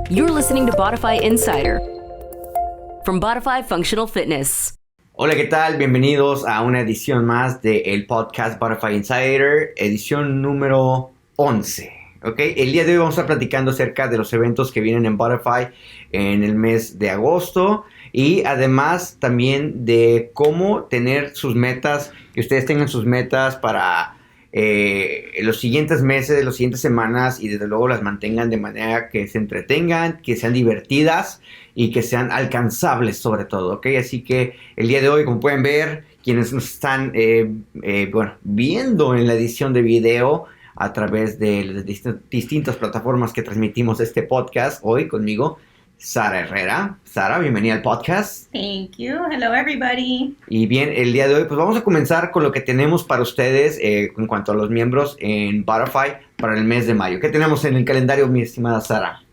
You're listening to Bodify Insider from Bodify Functional Fitness. Hola, ¿qué tal? Bienvenidos a una edición más del podcast Bodify Insider, edición número 11. ¿Okay? El día de hoy vamos a estar platicando acerca de los eventos que vienen en Bodify en el mes de agosto y además también de cómo tener sus metas, que ustedes tengan sus metas para los siguientes meses, las siguientes semanas y desde luego las mantengan de manera que se entretengan, que sean divertidas y que sean alcanzables sobre todo, ¿ok? Así que el día de hoy, como pueden ver, quienes nos están viendo en la edición de video a través de las distintas plataformas que transmitimos este podcast, hoy conmigo, Sara Herrera. Sara, bienvenida al podcast. Thank you. Hello, everybody. Y bien, el día de hoy, pues vamos a comenzar con lo que tenemos para ustedes en cuanto a los miembros en Bodify para el mes de mayo. ¿Qué tenemos en el calendario, mi estimada Sara?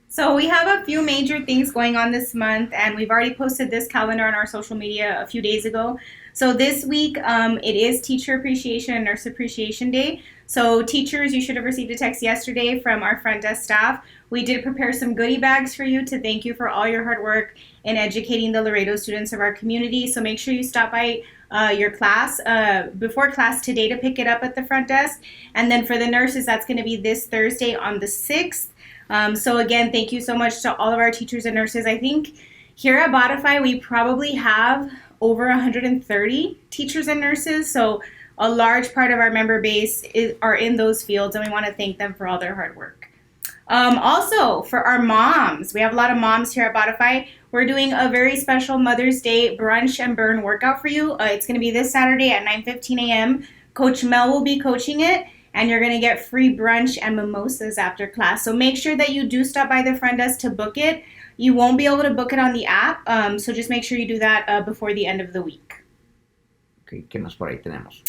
So we have a few major things going on this month, and we've already posted this calendar on our social media a few days ago. So this week, it is Teacher Appreciation and Nurse Appreciation Day. So teachers, you should have received a text yesterday from our front desk staff. We did prepare some goodie bags for you to thank you for all your hard work in educating the Laredo students of our community. So make sure you stop by your class before class today to pick it up at the front desk. And then for the nurses, that's going to be this Thursday on the 6th. So again, thank you so much to all of our teachers and nurses. I think here at Bodify, we probably have over 130 teachers and nurses. So a large part of our member base are in those fields, and we want to thank them for all their hard work. Also, for our moms, we have a lot of moms here at Bodify. We're doing a very special Mother's Day brunch and burn workout for you. It's going to be this Saturday at 9:15 a.m. Coach Mel will be coaching it, and you're going to get free brunch and mimosas after class. So make sure that you do stop by the front desk to book it. You won't be able to book it on the app, so just make sure you do that before the end of the week. Okay, ¿qué más por ahí tenemos?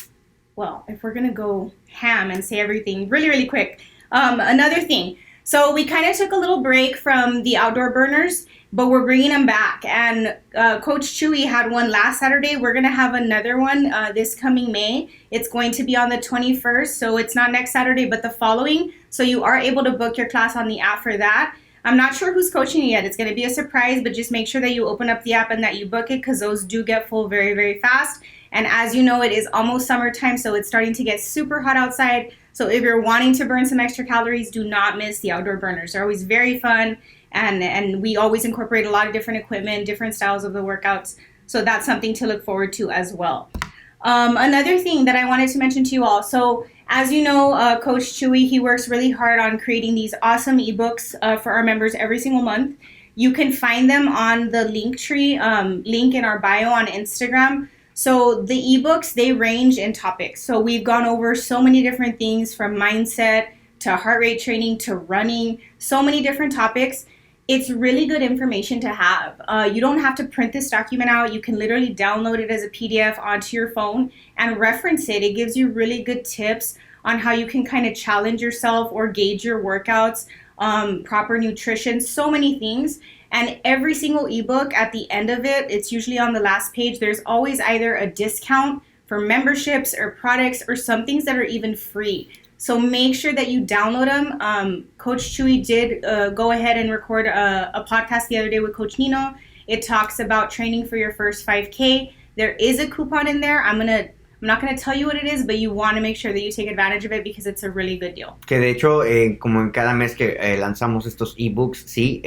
Well, if we're going to go ham and say everything really, really quick, another thing. So we kind of took a little break from the outdoor burners, but we're bringing them back. And Coach Chuy had one last Saturday. We're going to have another one this coming May. It's going to be on the 21st, so it's not next Saturday, but the following. So you are able to book your class on the app for that. I'm not sure who's coaching it yet. It's going to be a surprise, but just make sure that you open up the app and that you book it because those do get full very, very fast. And as you know, it is almost summertime, so it's starting to get super hot outside. So if you're wanting to burn some extra calories, do not miss the outdoor burners. They're always very fun, and we always incorporate a lot of different equipment, different styles of the workouts. So that's something to look forward to as well. Another thing that I wanted to mention to you all. So as you know, Coach Chuy, he works really hard on creating these awesome ebooks for our members every single month. You can find them on the Linktree link in our bio on Instagram. So the ebooks, they range in topics. So we've gone over so many different things from mindset to heart rate training to running, so many different topics. It's really good information to have. You don't have to print this document out. You can literally download it as a PDF onto your phone and reference it. It gives you really good tips on how you can kind of challenge yourself or gauge your workouts, proper nutrition, so many things. And every single ebook, at the end of it, it's usually on the last page, there's always either a discount for memberships or products or some things that are even free. So make sure that you download them. Coach Chuy did go ahead and record a podcast the other day with Coach Nino. It talks about training for your first 5K. There is a coupon in there. I'm not going to tell you what it is, but you want to make sure that you take advantage of it because it's a really good deal. Que de hecho, como en cada mes que lanzamos estos ebooks, sí,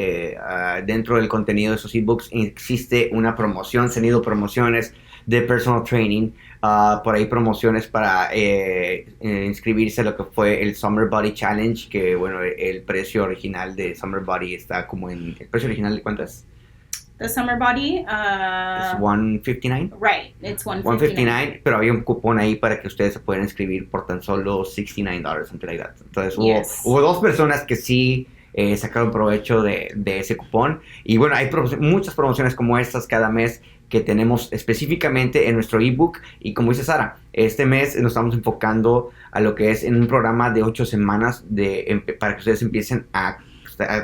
dentro del contenido de esos ebooks existe una promoción, se han ido promociones de personal training, por ahí promociones para inscribirse a lo que fue el Summer Body Challenge, que bueno, el precio original de Summer Body está como en... ¿El precio original de cuánto es? The Summer Body, it's $159. Right, it's $159. $159, pero había un cupón ahí para que ustedes se puedan inscribir por tan solo $69, something like that. Entonces hubo dos personas que sí sacaron provecho de ese cupón. Y bueno, hay muchas promociones como estas cada mes que tenemos específicamente en nuestro ebook. Y como dice Sara, este mes nos estamos enfocando a lo que es en un programa de 8 semanas para que ustedes empiecen a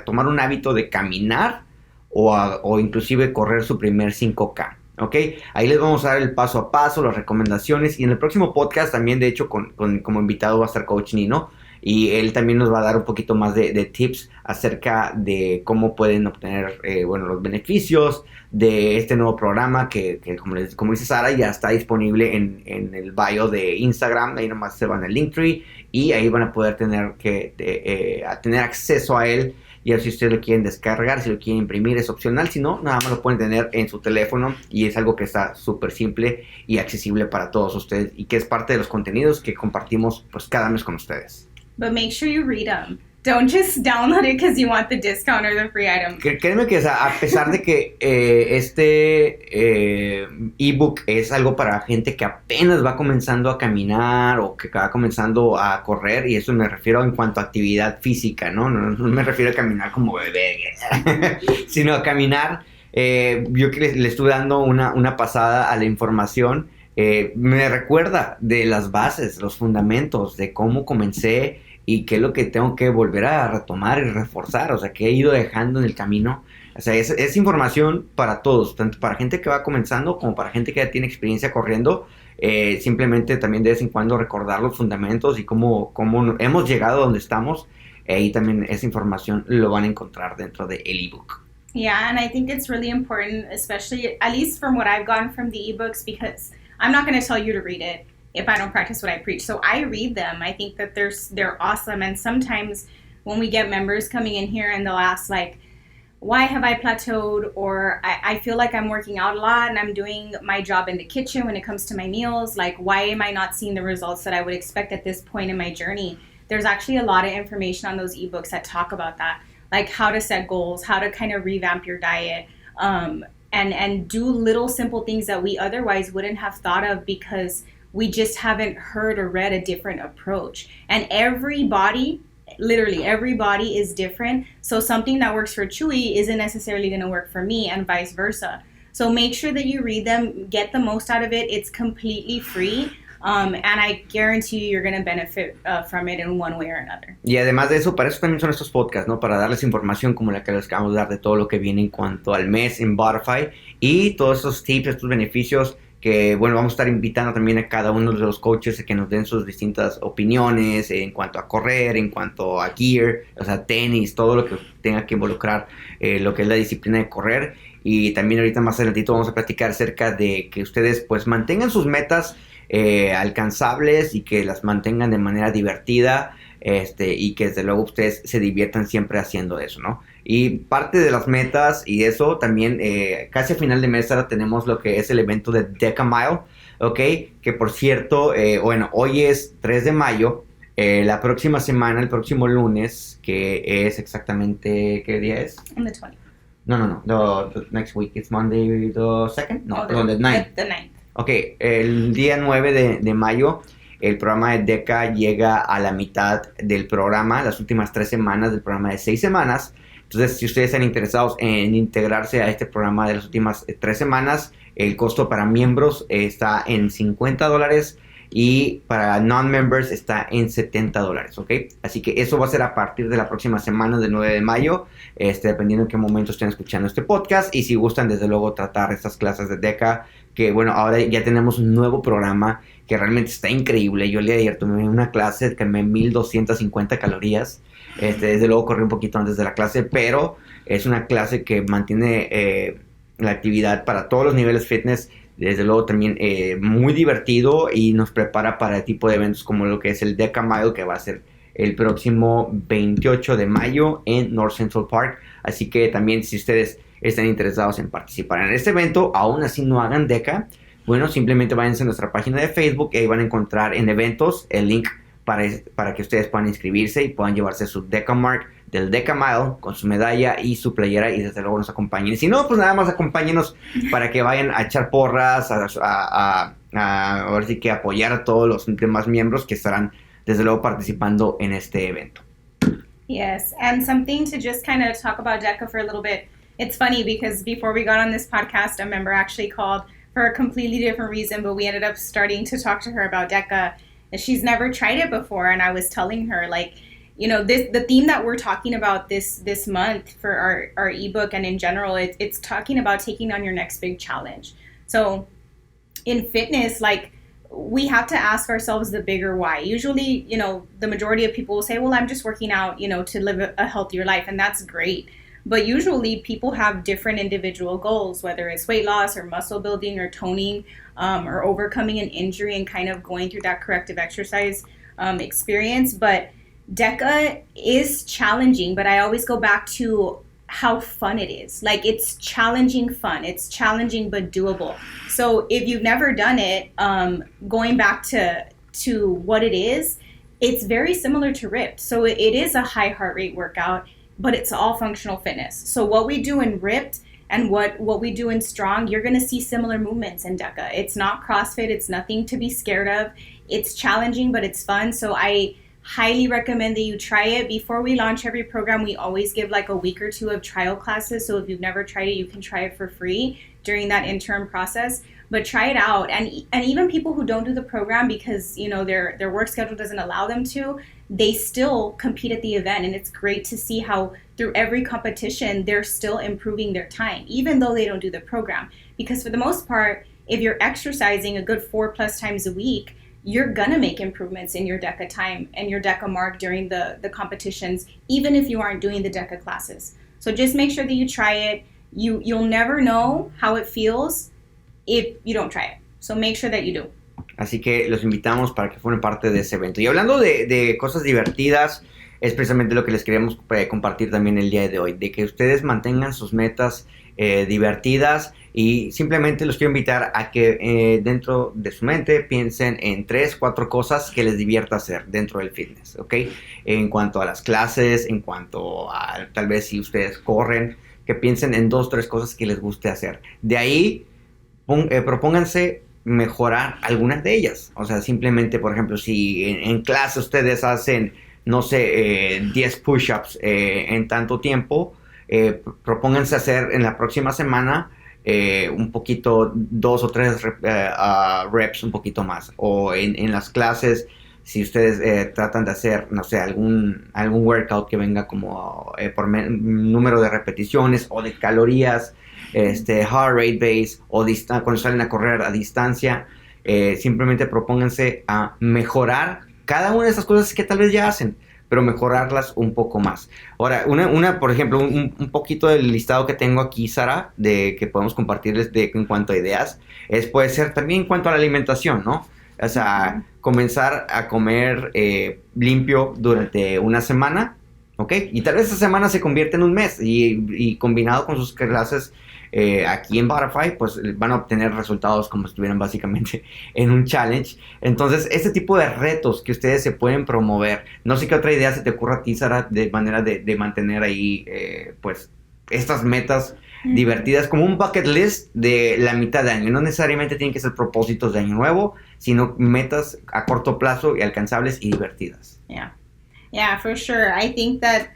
tomar un hábito de caminar o inclusive correr su primer 5K, ¿ok? Ahí les vamos a dar el paso a paso, las recomendaciones, y en el próximo podcast también, de hecho, como invitado va a estar Coach Nino, y él también nos va a dar un poquito más de tips acerca de cómo pueden obtener los beneficios de este nuevo programa que como dice Sara, ya está disponible en el bio de Instagram. Ahí nomás se van al Linktree y ahí van a poder tener acceso a él. Y si ustedes lo quieren descargar, si lo quieren imprimir, es opcional. Si no, nada más lo pueden tener en su teléfono. Y es algo que está súper simple y accesible para todos ustedes. Y que es parte de los contenidos que compartimos pues cada mes con ustedes. But make sure you read them. Don't just download it because you want the discount or the free item. Créeme que a pesar de que este ebook es algo para gente que apenas va comenzando a caminar o que va comenzando a correr, y eso me refiero en cuanto a actividad física, ¿no? No me refiero a caminar como bebé, sino a caminar. Yo que le estuve dando una pasada a la información, me recuerda de las bases, los fundamentos, de cómo comencé y qué es lo que tengo que volver a retomar y reforzar, o sea, que he ido dejando en el camino. O sea, es información para todos, tanto para gente que va comenzando como para gente que ya tiene experiencia corriendo. Simplemente también de vez en cuando recordar los fundamentos y cómo hemos llegado a donde estamos. Y también esa información lo van a encontrar dentro del ebook. Yeah, and I think it's really important, especially, at least from what I've gotten from the ebooks, because I'm not going to tell you to read it if I don't practice what I preach. So I read them. I think that they're awesome. And sometimes when we get members coming in here and they'll ask, like, why have I plateaued? Or I feel like I'm working out a lot and I'm doing my job in the kitchen when it comes to my meals. Like, why am I not seeing the results that I would expect at this point in my journey? There's actually a lot of information on those ebooks that talk about that, like how to set goals, how to kind of revamp your diet, and do little simple things that we otherwise wouldn't have thought of because we just haven't heard or read a different approach. And literally everybody is different. So something that works for Chuy isn't necessarily going to work for me, and vice versa. So make sure that you read them, get the most out of it. It's completely free. And I guarantee you you're going to benefit from it in one way or another. Y además de eso, para eso también son estos podcasts, ¿no? Para darles información como la que les acabamos de dar de todo lo que viene en cuanto al mes en Bodify y todos esos tips, estos beneficios que, vamos a estar invitando también a cada uno de los coaches a que nos den sus distintas opiniones en cuanto a correr, en cuanto a gear, o sea, tenis, todo lo que tenga que involucrar lo que es la disciplina de correr. Y también ahorita más adelantito vamos a platicar acerca de que ustedes pues mantengan sus metas alcanzables y que las mantengan de manera divertida, y que desde luego ustedes se diviertan siempre haciendo eso, ¿no? Y parte de las metas y eso también, casi a final de mes ahora tenemos lo que es el evento de Deca Mile, ¿ok? Que por cierto, hoy es 3 de mayo, la próxima semana, el próximo lunes, que es exactamente, ¿qué día es? On the 20th. No, the next week, it's Monday the 2nd? No, the 9th. The 9th. Ok, el día 9 de mayo, el programa de DECA llega a la mitad del programa, las últimas 3 semanas del programa de 6 semanas. Entonces, si ustedes están interesados en integrarse a este programa de las últimas 3 semanas, el costo para miembros está en $50 y para non-members está en $70, ¿ok? Así que eso va a ser a partir de la próxima semana del 9 de mayo, dependiendo en qué momento estén escuchando este podcast. Y si gustan, desde luego, tratar estas clases de DECA, que ahora ya tenemos un nuevo programa que realmente está increíble. Yo el día de ayer tomé una clase, quemé 1250 calorías. Desde luego corrí un poquito antes de la clase, pero es una clase que mantiene la actividad para todos los niveles fitness. Desde luego también muy divertido y nos prepara para el tipo de eventos como lo que es el Deca Mile, que va a ser el próximo 28 de mayo en North Central Park. Así que también, si ustedes están interesados en participar en este evento, aún así no hagan DECA, simplemente váyanse a nuestra página de Facebook y ahí van a encontrar en eventos el link para que ustedes puedan inscribirse y puedan llevarse su DECA Mark del Deca Mile con su medalla y su playera, y desde luego nos acompañen. Si no, pues nada más acompáñenos para que vayan a echar porras, ahora sí que apoyar a todos los demás miembros que estarán desde luego participando en este evento. Yes, and something to just kind of talk about DECA for a little bit. It's funny because before we got on this podcast, a member actually called for a completely different reason, but we ended up starting to talk to her about DECA. She's never tried it before, and I was telling her, like, the theme that we're talking about this month for our ebook and in general, it's talking about taking on your next big challenge. So in fitness, like, we have to ask ourselves the bigger why. Usually, the majority of people will say, well, I'm just working out, to live a healthier life. And that's great. But usually people have different individual goals, whether it's weight loss or muscle building or toning, or overcoming an injury and kind of going through that corrective exercise experience. But DECA is challenging, but I always go back to how fun it is. Like, it's challenging fun. It's challenging but doable. So if you've never done it, going back to what it is, it's very similar to RIPT. So it is a high heart rate workout, but it's all functional fitness. So what we do in RIPT and what we do in Strong, you're going to see similar movements in DECA. It's not CrossFit. It's nothing to be scared of. It's challenging, but it's fun. So I highly recommend that you try it. Before we launch every program, we always give like a week or two of trial classes. So if you've never tried it, you can try it for free during that interim process. But try it out. And even people who don't do the program because their work schedule doesn't allow them to, they still compete at the event. And it's great to see how through every competition, they're still improving their time, even though they don't do the program. Because for the most part, if you're exercising a good 4+ times a week, you're gonna make improvements in your DECA time and your DECA mark during the competitions, even if you aren't doing the DECA classes. So just make sure that you try it. You'll never know how it feels if you don't try it. So make sure that you do. Así que los invitamos para que formen parte de ese evento. Y hablando de cosas divertidas, es precisamente lo que les queríamos compartir también el día de hoy, de que ustedes mantengan sus metas divertidas, y simplemente los quiero invitar a que dentro de su mente piensen en 3-4 cosas que les divierta hacer dentro del fitness, ¿ok? En cuanto a las clases, en cuanto a tal vez si ustedes corren, que piensen en 2-3 cosas que les guste hacer. De ahí propónganse mejorar algunas de ellas. O sea, simplemente, por ejemplo, si en clase ustedes hacen, no sé, 10 push-ups en tanto tiempo, propónganse hacer en la próxima semana un poquito, 2 o 3 reps un poquito más. O en las clases, si ustedes tratan de hacer, no sé, algún workout que venga como por número de repeticiones o de calorías, heart rate base, o cuando salen a correr a distancia, simplemente propónganse a mejorar cada una de esas cosas que tal vez ya hacen, pero mejorarlas un poco más. Ahora, por ejemplo, un poquito del listado que tengo aquí, Sara, de que podemos compartirles en cuanto a ideas, puede ser también en cuanto a la alimentación, ¿no? O sea, comenzar a comer limpio durante una semana, ¿ok? Y tal vez esa semana se convierte en un mes, y combinado con sus clases aquí en Bodify, pues van a obtener resultados como si estuvieran básicamente en un challenge. Entonces, este tipo de retos que ustedes se pueden promover, no sé qué otra idea se te ocurra a ti, Sara, de manera de mantener ahí, pues, estas metas divertidas, como un bucket list de la mitad de año. No necesariamente tienen que ser propósitos de año nuevo, sino metas a corto plazo y alcanzables y divertidas. Yeah, for sure. I think that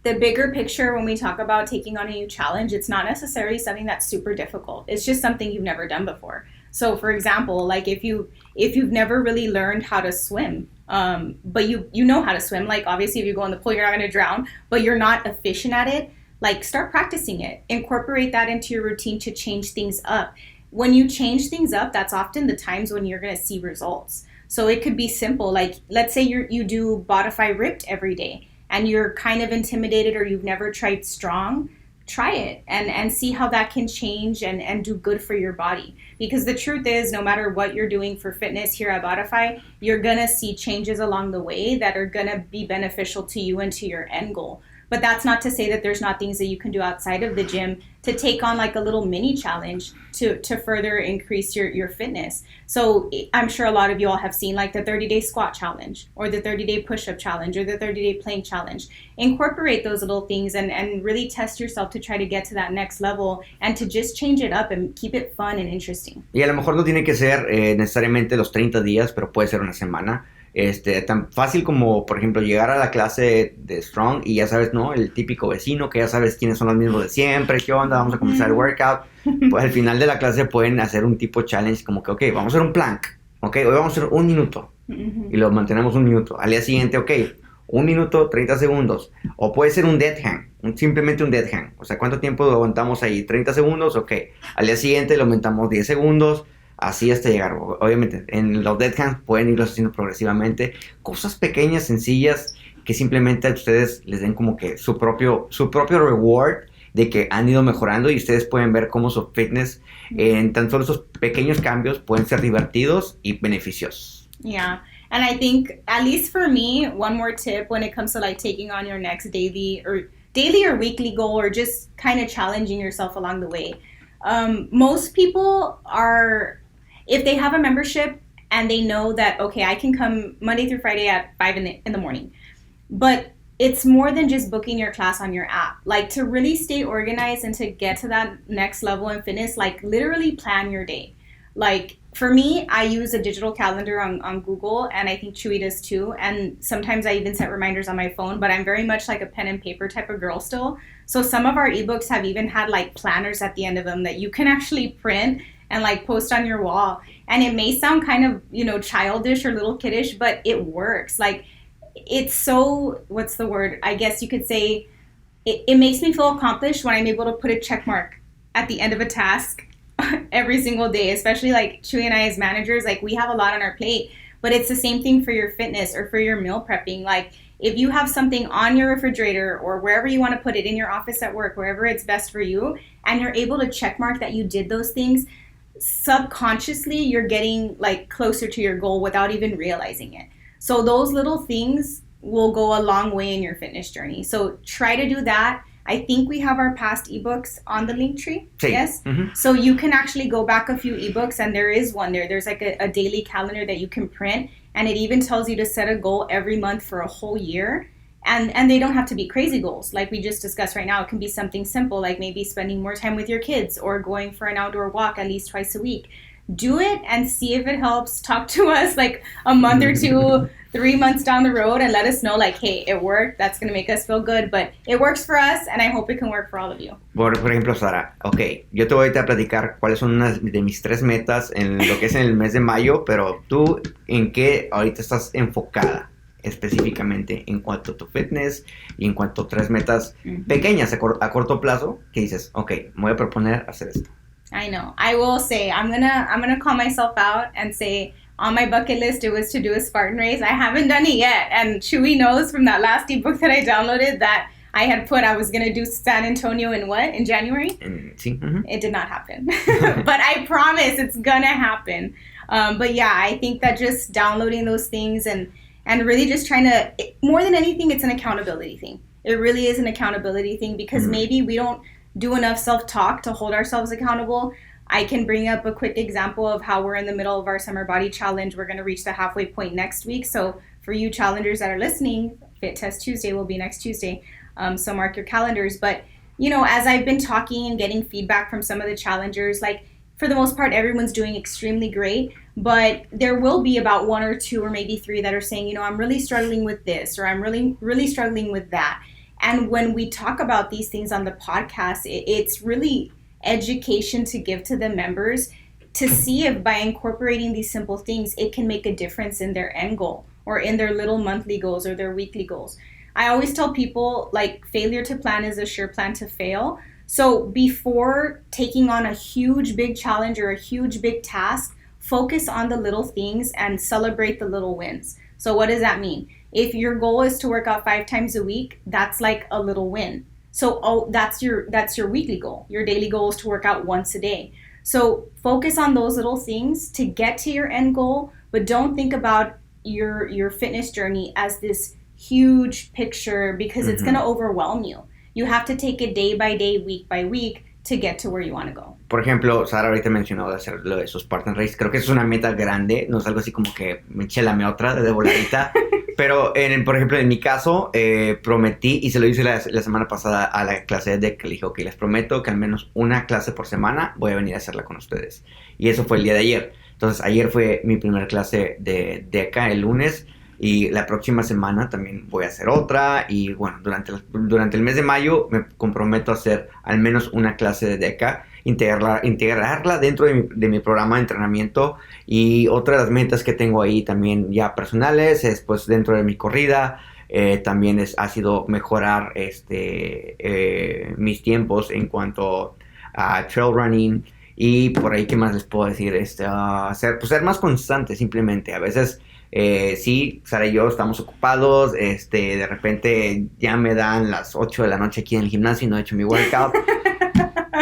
the bigger picture, when we talk about taking on a new challenge, it's not necessarily something that's super difficult. It's just something you've never done before. So, for example, like if you've never really learned how to swim, but you know how to swim, like obviously if you go in the pool, you're not going to drown, but you're not efficient at it, like start practicing it. Incorporate that into your routine to change things up. When you change things up, that's often the times when you're going to see results. So it could be simple, like let's say you do Bodify RIPT every day, and you're kind of intimidated or you've never tried Strong, try it and see how that can change and do good for your body. Because the truth is, no matter what you're doing for fitness here at Bodify, you're gonna see changes along the way that are gonna be beneficial to you and to your end goal. But that's not to say that there's not things that you can do outside of the gym to take on like a little mini challenge to further increase your fitness. So I'm sure a lot of you all have seen like the 30-day squat challenge or the 30-day push-up challenge or the 30-day plank challenge. Incorporate those little things and really test yourself to try to get to that next level and to just change it up and keep it fun and interesting. Y a lo mejor no tiene que ser necesariamente los 30 días, pero puede ser una semana. Tan fácil como, por ejemplo, llegar a la clase de Strong y ya sabes, ¿no? El típico vecino que ya sabes quiénes son los mismos de siempre, qué onda, vamos a comenzar el workout. Pues al final de la clase pueden hacer un tipo challenge como que, ok, vamos a hacer un plank, ok, hoy vamos a hacer 1 minuto y lo mantenemos 1 minuto. Al día siguiente, ok, 1 minuto, 30 segundos. O puede ser un dead hang, simplemente un dead hang. O sea, ¿cuánto tiempo aguantamos ahí? 30 segundos, ok. Al día siguiente lo aumentamos 10 segundos. así hasta llegar. Obviamente, en los deadhands pueden irlos haciendo progresivamente. Cosas pequeñas, sencillas, que simplemente a ustedes les den como que su propio reward de que han ido mejorando y ustedes pueden ver cómo su fitness en tan solo esos pequeños cambios pueden ser divertidos y beneficiosos. Yeah. And I think, at least for me, one more tip when it comes to like taking on your next daily or weekly goal, or just kind of challenging yourself along the way. Most people are, if they have a membership and they know that, okay, I can come Monday through Friday at 5 in the morning, but it's more than just booking your class on your app. Like, to really stay organized and to get to that next level in fitness, like literally plan your day. Like, for me, I use a digital calendar on Google, and I think Chuy does too. And sometimes I even set reminders on my phone, but I'm very much like a pen and paper type of girl still. So some of our ebooks have even had like planners at the end of them that you can actually print and like post on your wall. And it may sound kind of, childish or little kiddish, but it works. Like, it's so, what's the word? I guess you could say it makes me feel accomplished when I'm able to put a check mark at the end of a task every single day, especially like Chuy and I as managers. Like, we have a lot on our plate, but it's the same thing for your fitness or for your meal prepping. Like, if you have something on your refrigerator or wherever you want to put it, in your office, at work, wherever it's best for you, and you're able to check mark that you did those things, subconsciously you're getting like closer to your goal without even realizing it. So those little things will go a long way in your fitness journey. So try to do that. I think we have our past ebooks on the link tree. Sí. Yes. Mm-hmm. So you can actually go back a few ebooks, and there is one there. There's like a daily calendar that you can print, and it even tells you to set a goal every month for a whole year. And they don't have to be crazy goals like we just discussed right now. It can be something simple, like maybe spending more time with your kids or going for an outdoor walk at least twice a week. Do it and see if it helps. Talk to us like a month or two, 3 months down the road, and let us know like, hey, it worked. That's going to make us feel good, but it works for us, and I hope it can work for all of you. Por ejemplo, Sara, ok, yo te voy a platicar cuáles son unas de mis 3 metas en lo que es en el mes de mayo, pero tú, ¿en qué ahorita estás enfocada específicamente en cuanto a tu fitness y en cuanto a 3 metas pequeñas a corto plazo que dices, ok, me voy a proponer hacer esto? I know. I will say, I'm gonna call myself out and say, on my bucket list, it was to do a Spartan race. I haven't done it yet. And Chuy knows from that last ebook that I downloaded that I had put I was going to do San Antonio in January. Sí. Mm-hmm. It did not happen. But I promise it's going to happen. But yeah, I think that just downloading those things and really just trying to, more than anything, it's an accountability thing. It really is an accountability thing, because maybe we don't do enough self-talk to hold ourselves accountable. I can bring up a quick example of how we're in the middle of our summer body challenge. We're going to reach the halfway point next week. So for you challengers that are listening, Fit Test Tuesday will be next Tuesday. So mark your calendars. But, as I've been talking and getting feedback from some of the challengers, like, for the most part, everyone's doing extremely great. But there will be about 1 or 2 or maybe 3 that are saying, I'm really struggling with this, or I'm really, really struggling with that. And when we talk about these things on the podcast, it's really education to give to the members to see if by incorporating these simple things, it can make a difference in their end goal or in their little monthly goals or their weekly goals. I always tell people, like, failure to plan is a sure plan to fail. So before taking on a huge big challenge or a huge big task, focus on the little things and celebrate the little wins. So what does that mean? If your goal is to work out 5 times a week, that's like a little win. So that's your weekly goal. Your daily goal is to work out once a day. So focus on those little things to get to your end goal, but don't think about your fitness journey as this huge picture, because it's going to overwhelm you. You have to take it day by day, week by week, to get to where you want to go. Por ejemplo, Sara ahorita mencionó de hacer lo de su Spartan Race. Creo que es una meta grande, no es algo así como que me chelame otra de voladita. Pero, por ejemplo, en mi caso, prometí, y se lo hice la semana pasada a la clase de DEC, que le dije, ok, les prometo que al menos una clase por semana voy a venir a hacerla con ustedes. Y eso fue el día de ayer. Entonces, ayer fue mi primera clase de DECA, el lunes, y la próxima semana también voy a hacer otra. Y bueno, durante el mes de mayo me comprometo a hacer al menos una clase de DECA, integrarla dentro de mi programa de entrenamiento. Y otra de las metas que tengo ahí también ya personales es, pues, dentro de mi corrida, también ha sido mejorar mis tiempos en cuanto a trail running Y por ahí, ¿qué más les puedo decir? Ser más constante simplemente. A veces, sí, Sara y yo estamos ocupados. De repente ya me dan las 8 de la noche aquí en el gimnasio y no he hecho mi workout.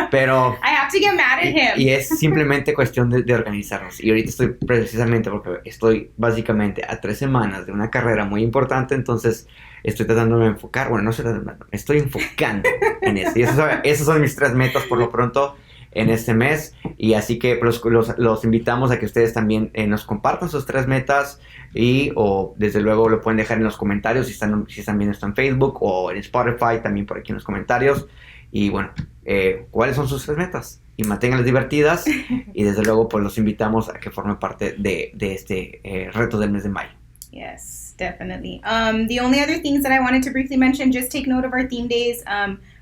Pero I have to get mad at him. y es simplemente cuestión de organizarnos. Y ahorita estoy precisamente porque estoy básicamente a 3 semanas de una carrera muy importante, entonces estoy tratando de enfocar, bueno, no estoy tratando, estoy enfocando en eso. Y esas son mis 3 metas por lo pronto en este mes. Y así que los invitamos a que ustedes también nos compartan sus 3 metas o desde luego lo pueden dejar en los comentarios si están viendo esto en Facebook o en Spotify, también por aquí en los comentarios. Y bueno, ¿cuáles son sus 3 metas? Y manténganlas divertidas. Y desde luego, pues los invitamos a que formen parte de este reto del mes de mayo. Yes, definitely. The only other things that I wanted to briefly mention, just take note of our theme days.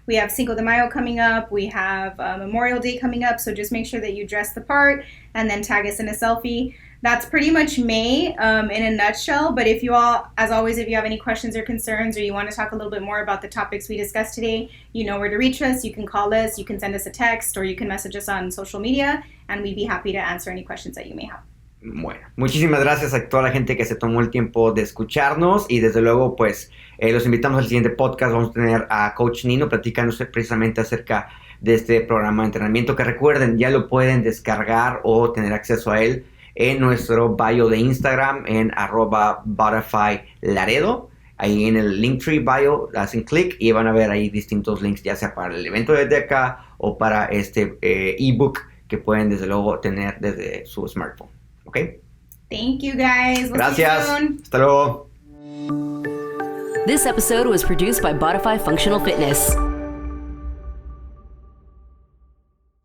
We have Cinco de Mayo coming up. We have Memorial Day coming up. So just make sure that you dress the part and then tag us in a selfie. That's pretty much May in a nutshell. But if you all, as always, if you have any questions or concerns or you want to talk a little bit more about the topics we discussed today, you know where to reach us. You can call us, you can send us a text, or you can message us on social media, and we'd be happy to answer any questions that you may have. Bueno, muchísimas gracias a toda la gente que se tomó el tiempo de escucharnos y desde luego pues los invitamos al siguiente podcast. Vamos a tener a Coach Nino platicándose precisamente acerca de este programa de entrenamiento que recuerden, ya lo pueden descargar o tener acceso a él en nuestro bio de Instagram en @BodifyLaredo. Ahí en el Linktree bio hacen clic y van a ver ahí distintos links, ya sea para el evento desde acá o para este ebook que pueden desde luego tener desde su smartphone. ¿Ok? Thank you guys. We'll Gracias. see you soon. Hasta luego. This episode was produced by Bodify Functional Fitness.